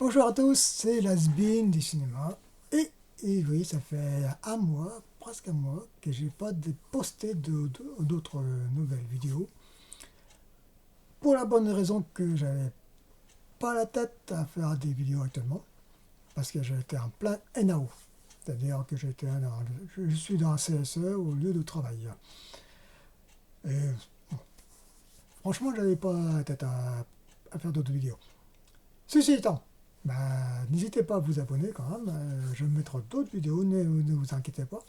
Bonjour à tous, c'est Lasbin du cinéma. Et oui, ça fait un mois, presque un mois, que j'ai pas posté d'autres nouvelles vidéos. Pour la bonne raison que j'avais pas la tête à faire des vidéos actuellement, parce que j'étais en plein NAO. C'est-à-dire que je suis dans un CSE au lieu de travail. Et franchement, j'avais pas la tête à faire d'autres vidéos. Ceci étant, bah, n'hésitez pas à vous abonner quand même. Je vais mettre d'autres vidéos, ne vous inquiétez pas.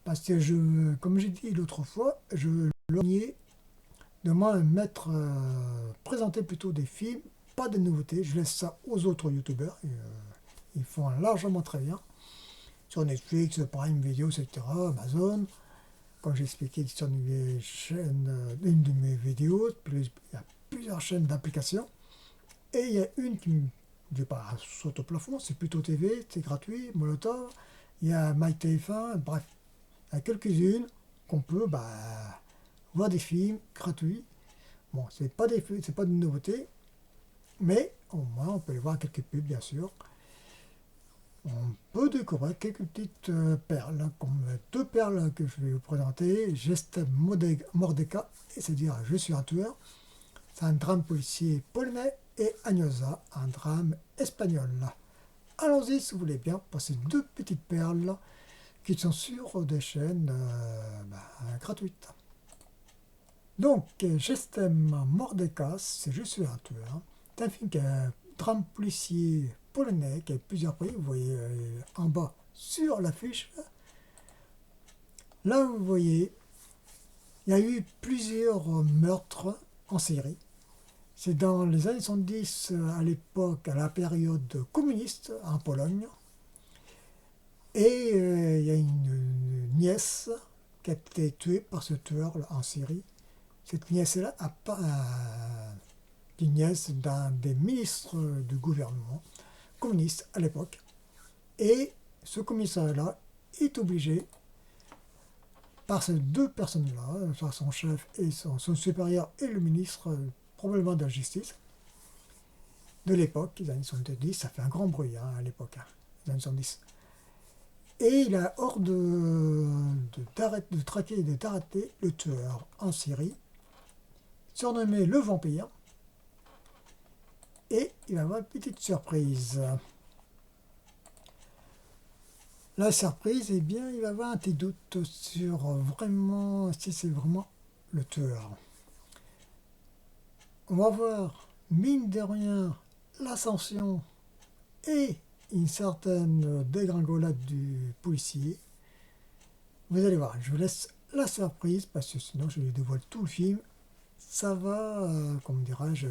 Parce que comme j'ai dit l'autre fois, je l'ai de moi mettre, présenter plutôt des films, pas de nouveautés. Je laisse ça aux autres youtubeurs. Ils font largement très bien. Sur Netflix, Prime Video, etc., Amazon. Comme j'ai expliqué sur une de mes vidéos, il y a plusieurs chaînes d'applications. Et il y a une qui ne pas saute au plafond, c'est plutôt TV, c'est gratuit, Molotov. Il y a MyTF1, bref. Il y a quelques-unes qu'on peut voir des films gratuits. Bon, c'est pas de nouveauté, mais au moins on peut les voir quelques pubs, bien sûr. On peut découvrir quelques petites perles, hein, comme deux perles que je vais vous présenter. Gestem Mordeka, c'est-à-dire Je suis un tueur. C'est un drame policier polonais, et Agnosa, un drame espagnol. Allons-y, si vous voulez bien, pour ces deux petites perles qui sont sur des chaînes gratuites. Donc, Gestem Mordecas, c'est Je suis un tueur. C'est un film qui est un drame policier polonais qui a plusieurs prix. Vous voyez en bas sur l'affiche. Là, vous voyez, il y a eu plusieurs meurtres en série. C'est dans les années 70, à l'époque, à la période communiste en Pologne. Et il y a une nièce qui a été tuée par ce tueur en Syrie. Cette nièce-là a pas une nièce d'un des ministres du gouvernement communiste à l'époque. Et ce commissaire-là est obligé, par ces deux personnes-là, par son chef et son supérieur et le ministre, probablement de la justice, de l'époque, les années 70, ça fait un grand bruit à l'époque, les années 70. Et il a hors de traquer et d'arrêter le tueur en Syrie, surnommé le vampire. Et il va avoir une petite surprise. La surprise, eh bien, il va avoir un petit doute sur vraiment si c'est vraiment le tueur. On va voir, mine de rien, l'ascension et une certaine dégringolade du policier. Vous allez voir, je vous laisse la surprise parce que sinon je lui dévoile tout le film. Ça va, comment dirais-je,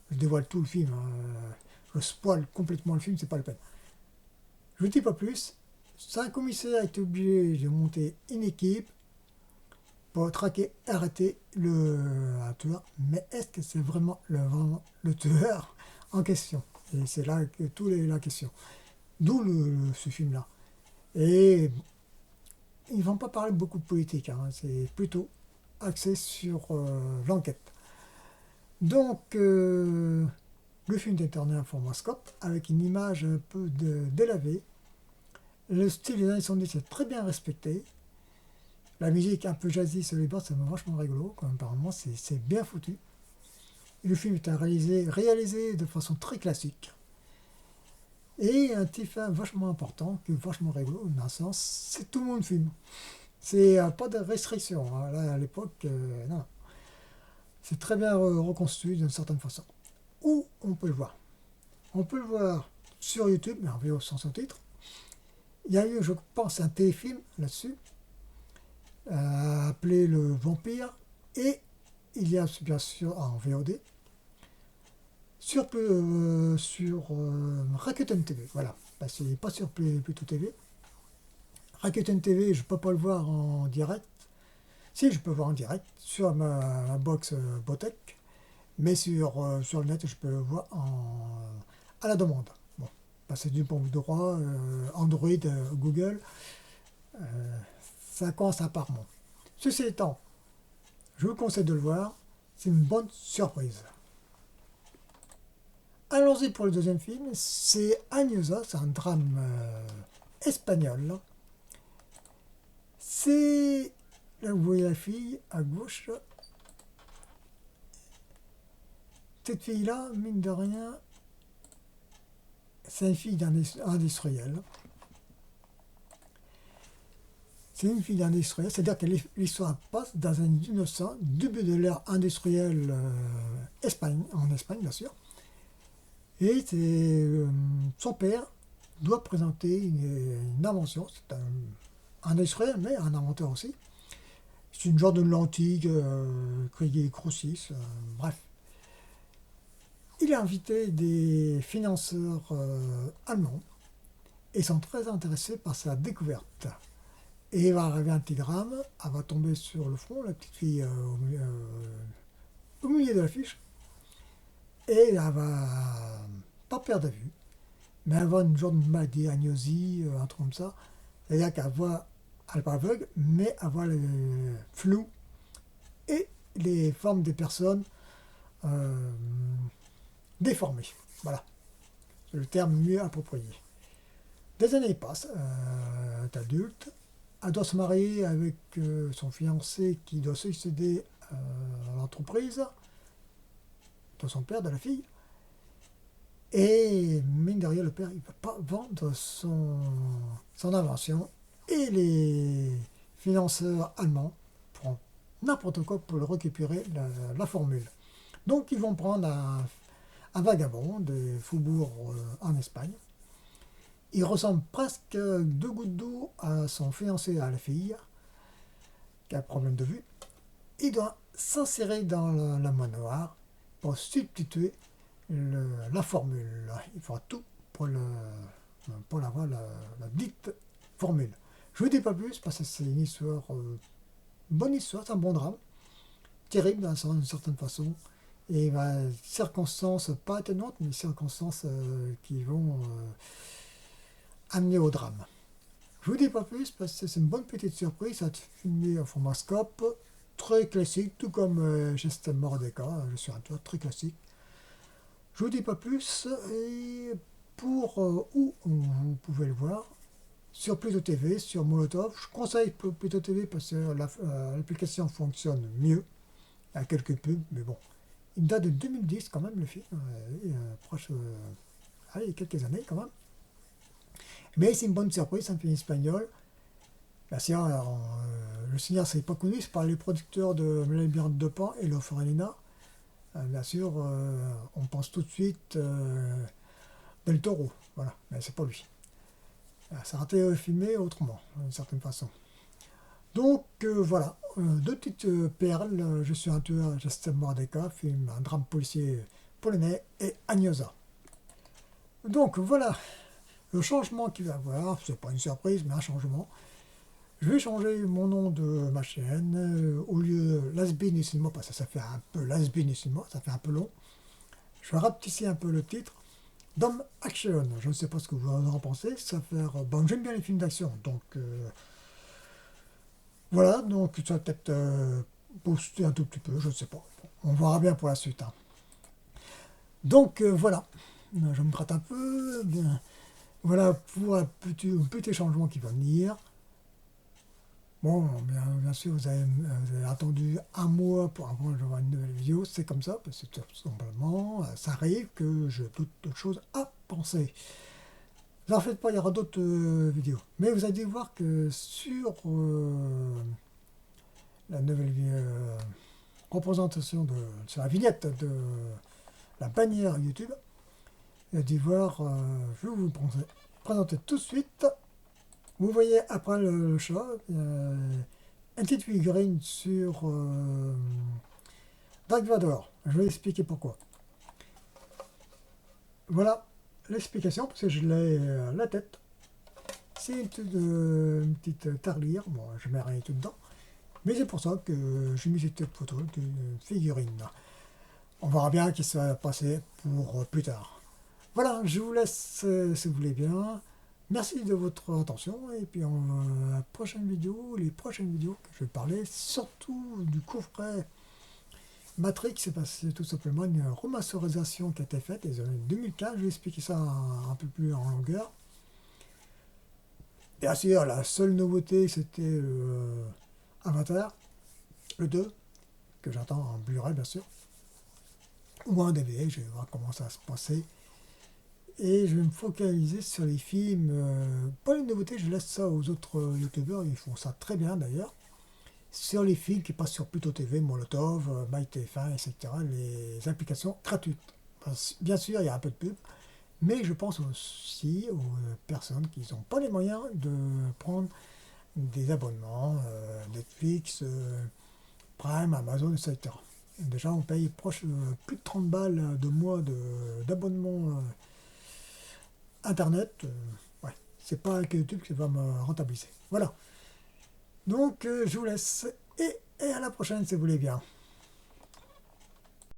je dévoile tout le film. Je spoil complètement le film, c'est pas la peine. Je ne dis pas plus. Un commissaire est obligé de monter une équipe pour traquer, arrêter un tueur. Mais est-ce que c'est vraiment le tueur en question? Et c'est là que tout est la question. D'où ce film-là. Et ils ne vont pas parler beaucoup de politique, hein, c'est plutôt axé sur l'enquête. Donc, le film est tourné en format scope, avec une image un peu délavée. Le style des années 70 est très bien respecté. La musique un peu jazzy sur les bords, c'est vachement rigolo, quand même, apparemment, c'est bien foutu. Et le film est réalisé de façon très classique. Et un petit fait vachement important, qui est vachement rigolo, dans un sens, c'est tout le monde filme. C'est pas de restriction. Hein. Là, à l'époque, non. C'est très bien reconstruit d'une certaine façon. Où on peut le voir? On peut le voir sur YouTube, mais en VO sans sous-titres. Il y a eu, je pense, un téléfilm là-dessus, appelé Le Vampire, et il y a bien sûr en VOD, sur Rakuten TV, voilà, parce qu'il n'est pas sur Pluto TV. Rakuten TV, je ne peux pas le voir en direct. Si, je peux le voir en direct sur ma box Botech, mais sur le net, je peux le voir à la demande. Bon, c'est du bon droit, Android, Google, ça commence à part. Ceci étant, je vous conseille de le voir, c'est une bonne surprise. Allons Allons-y pour le deuxième film, c'est Añosa, c'est un drame espagnol. C'est, là vous voyez la fille à gauche, cette fille-là, mine de rien, c'est une fille d'industriel. C'est une fille d'industriel, c'est-à-dire que l'histoire passe dans un innocent, début de l'ère industrielle en Espagne bien sûr. Et son père doit présenter une invention, c'est un industriel mais un inventeur aussi. C'est une genre de lentille qui grossissent, bref. Il a invité des financeurs allemands et sont très intéressés par sa découverte. Et il va arriver un petit drame, elle va tomber sur le front, la petite fille au milieu de l'affiche, et elle va pas perdre de vue, mais elle va une genre de maladie, agnosie, un truc comme ça. C'est-à-dire qu'elle voit, elle n'est pas aveugle, mais elle voit le flou et les formes des personnes déformées. Voilà, c'est le terme mieux approprié. Des années passent, elle est adulte, elle doit se marier avec son fiancé qui doit succéder à l'entreprise de son père, de la fille. Et mine de rien, le père, il ne peut pas vendre son invention. Et les financeurs allemands prennent n'importe quoi pour le récupérer la formule. Donc ils vont prendre un vagabond des faubourgs en Espagne. Il ressemble presque deux gouttes d'eau à son fiancé, à la fille, qui a un problème de vue. Il doit s'insérer dans la manoir pour substituer la formule. Il fera tout pour avoir la dite formule. Je ne vous dis pas plus parce que c'est une histoire, une bonne histoire, c'est un bon drame, terrible d'une certaine façon, et circonstances pas atténuantes, mais circonstances qui vont amener au drame. Je ne vous dis pas plus parce que c'est une bonne petite surprise, ça a été filmé en format scope, très classique, tout comme Geste Mordecai, je suis un toit très classique. Je ne vous dis pas plus, et pour où vous pouvez le voir, sur Pluto TV, sur Molotov. Je conseille Pluto TV parce que l'application fonctionne mieux. Il y a quelques pubs, mais bon. Il date de 2010 quand même le film, proche, il y a quelques années quand même. Mais c'est une bonne surprise, c'est un film espagnol. Bien sûr, le Seigneur, c'est pas connu, c'est par les producteurs de La Labyrinthe de Pan et L'Ofrenina. Bien sûr, on pense tout de suite Del Toro, voilà, mais c'est pas lui. Ça a été filmé autrement, d'une certaine façon. Donc voilà, deux petites perles. Je suis un tueur, Geste Mordecai, film, un drame policier polonais, et Añosa. Donc voilà, le changement qu'il va y avoir, c'est pas une surprise, mais un changement. Je vais changer mon nom de ma chaîne, au lieu Las-Been du cinéma, parce que ça fait un peu Las-Been du cinéma, ça fait un peu long. Je vais rapetisser un peu le titre. Dome Action, je ne sais pas ce que vous en pensez, ça fait... Bon, j'aime bien les films d'action, donc... voilà, donc ça va peut-être booster un tout petit peu, je ne sais pas. On verra bien pour la suite. Hein. Donc voilà, je me gratte un peu. Bien. Voilà pour un petit changement qui va venir. Bon, bien sûr, vous avez attendu un mois pour avoir une nouvelle vidéo, c'est comme ça, parce que tout simplement, ça arrive que j'ai d'autres choses à penser. Ne en faites pas, il y aura d'autres vidéos. Mais vous allez voir que sur la nouvelle représentation sur la vignette de la bannière YouTube, vous allez voir, je vais vous présenter tout de suite. Vous voyez après le chat, une petite figurine sur Dark Vador. Je vais expliquer pourquoi. Voilà l'explication, parce que je l'ai à la tête. C'est une petite tarlière, bon, je mets rien tout dedans. Mais c'est pour ça que j'ai mis cette photo d'une figurine. On verra bien ce qui va passer pour plus tard. Voilà, je vous laisse si vous voulez bien. Merci de votre attention et puis la prochaine vidéo, les prochaines vidéos que je vais parler surtout du coffret Matrix, c'est tout simplement une remasterisation qui a été faite en 2015. Je vais expliquer ça un peu plus en longueur. Bien sûr, la seule nouveauté, c'était Avatar, le 2, que j'attends en Blu-ray, bien sûr, ou en DVD. Je vais voir comment ça va se passer. Et je vais me focaliser sur les films. Pas les nouveautés, je laisse ça aux autres youtubeurs, ils font ça très bien d'ailleurs. Sur les films qui passent sur Pluto TV, Molotov, MyTF1, etc., les applications gratuites. Bien sûr, il y a un peu de pub, mais je pense aussi aux personnes qui n'ont pas les moyens de prendre des abonnements, Netflix, Prime, Amazon, etc. Déjà, on paye proche plus de 30 balles de mois d'abonnement Internet. Ouais, c'est pas avec YouTube qui va me rentabiliser. Voilà. Donc, je vous laisse et à la prochaine si vous voulez bien.